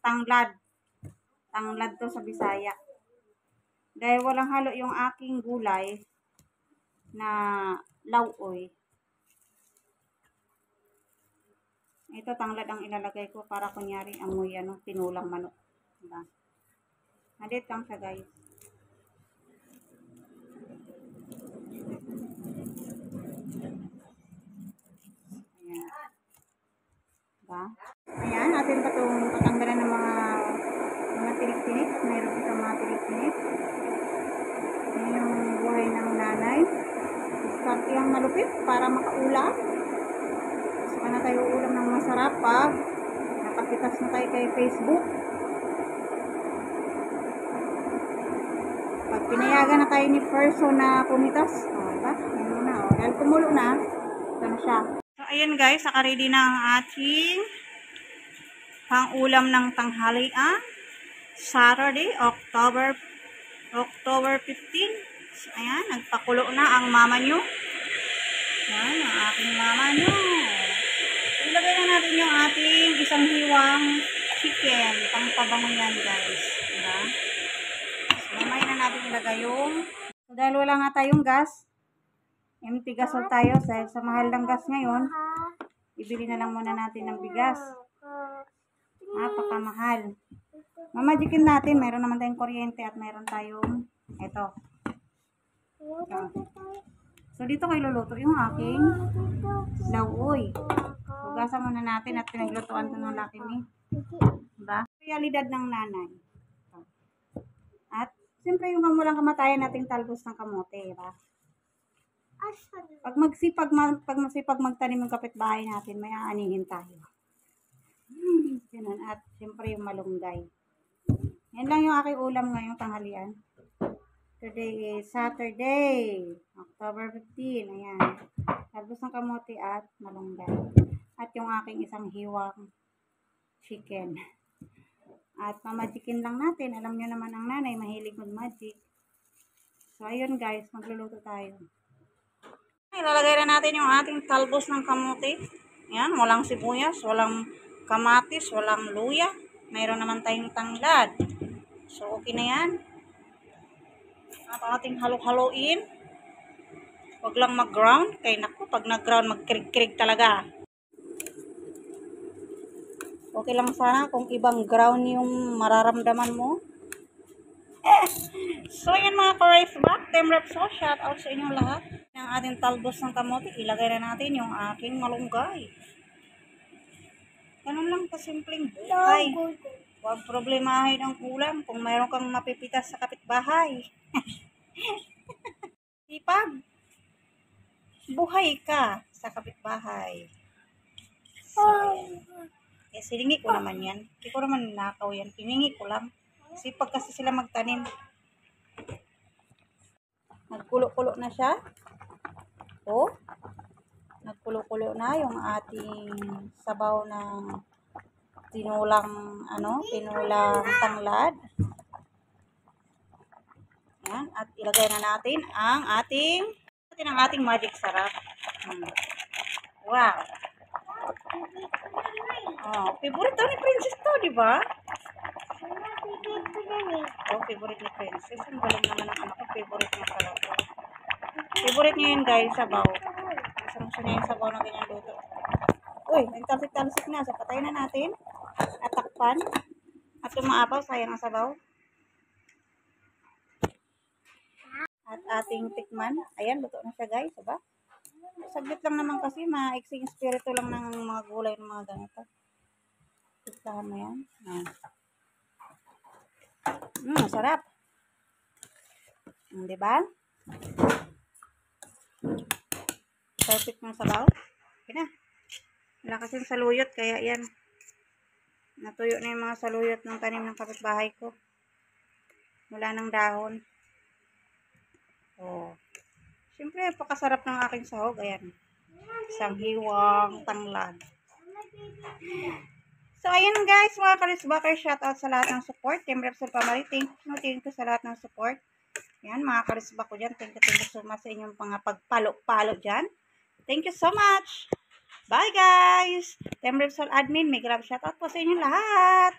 tanglad. Tanglad to sa Bisaya. Dahil walang halo yung aking gulay na lauoy. Ito tanglad ang ilalagay ko para kunyari amoy tinulang manok. Diba? Nadit lang siya guys. Ayan. Diba? Ayan, atin pa itong patanggalan ng mga tinik-tinik. Mayroon pa mga tinik-tinik. Ayan yung buhay ng nanay. Start yung malupit para makaulam. Saka na tayo ulam ng masarap pag nakapitas na tayo kay Facebook. Pag pinayagan na tayo ni person na pumitas. O, diba? Ayan muna. O, dahil kumulo na, ito na siya. So, ayan guys, nakaready na ang ating pang-ulam ng tanghalian. Saturday, October 15. So, ayan, nagpakulo na ang mama nyo. Ayan, ang aking mama nyo. Ilagay na natin yung ating isang hiwang chicken. Pangpabango yan guys. Diba? So, mamaya na natin ilagay yung... So, dahil wala nga tayong gas, empty gasol tayo. Dahil sa mahal ng gas ngayon, ibili na lang muna natin ng bigas. Napakamahal. Mamajikin natin. Mayroon naman tayong kuryente at mayroon tayong ito. So, dito ko iluluto yung aking lauoy. Hugasan muna natin at pinaglutuan ito ng laki ni. Diba? Realidad ng nanay. At, siyempre yung kamulang kamatayan nating talbos ng kamote. Diba? Pag masipag magtanim ng kapitbahay natin, may aanihin tayo. Ganun. At, siyempre yung malunggay. Yan lang yung aking ulam ngayong tanghalian. Today is Saturday, October 15. Ayan. Talbos ng kamote at malunggay. At yung aking isang hiwang chicken. At mamajikin lang natin. Alam nyo naman ang nanay, mahilig mag-magic. So, ayun guys, magluluto tayo. Ilalagay na natin yung ating talbos ng kamote. Ayan, walang sibuyas, walang kamatis, walang luya. Mayroon naman tayong tanglad. So, okay na yan. At ating halo-haloin. Huwag lang mag-ground. Kaya naku, pag nag-ground, mag-krig-krig talaga. Okay lang sana kung ibang ground yung mararamdaman mo. So, yan mga ka-rice back. Team Repsol, shout out sa inyong lahat. Ang ating talbos ng kamote, ilagay na natin yung aking malunggay. Ganun lang kasimpleng buhay. Huwag problemahin ang ulam kung mayroon kang mapipitas sa kapitbahay. Sipag. Buhay ka sa kapitbahay. So, eh, silingi ko naman yan. Hindi ko naman nakaw yan. Piningi ko lang. Sipag kasi sila magtanim. Nagkulo-kulo na siya. O, nagkulo-kulo na yung ating sabaw ng tinulang tanglad. Yan, at ilagay na natin ang ating magic sarap. Wow. Oh, favorite daw ni Princess to, di ba? Oh, favorite ni Princess. Ang galing naman ng anak ko, favorite niya pala to. Favorite niya yun guys, sabaw. Gusto niya yung sabaw na ganyan luto. Uy, nagtalsik-talsik na. So, patayin na natin. At takpan. At umaapaw, sayang ang sabaw. At ating tikman. Ayan, luto na siya guys. Diba? Saglit lang naman kasi. Maiksing espiritu lang ng mga gulay ng mga ganito. Tiklahan mo yan. Sarap. Diba? Perfect ng sabaw. Okay na. Wala kasing saluyot, kaya yan. Natuyo na yung mga saluyot ng tanim ng kapitbahay ko. Wala ng dahon. Oh. Siyempre, pakasarap ng aking sahog. Ayan. Isang hiwang tanglad. So, ayan guys, mga karisbaker, shoutout sa lahat ng support. Team Repsol Family, thank you sa lahat ng support. Ayan, mga karisbak ko dyan. Thank you so much sa inyong mga pagpalo-palo dyan. Thank you so much. Bye guys! Team Repsol Admin, may grab shoutout po sa inyong lahat.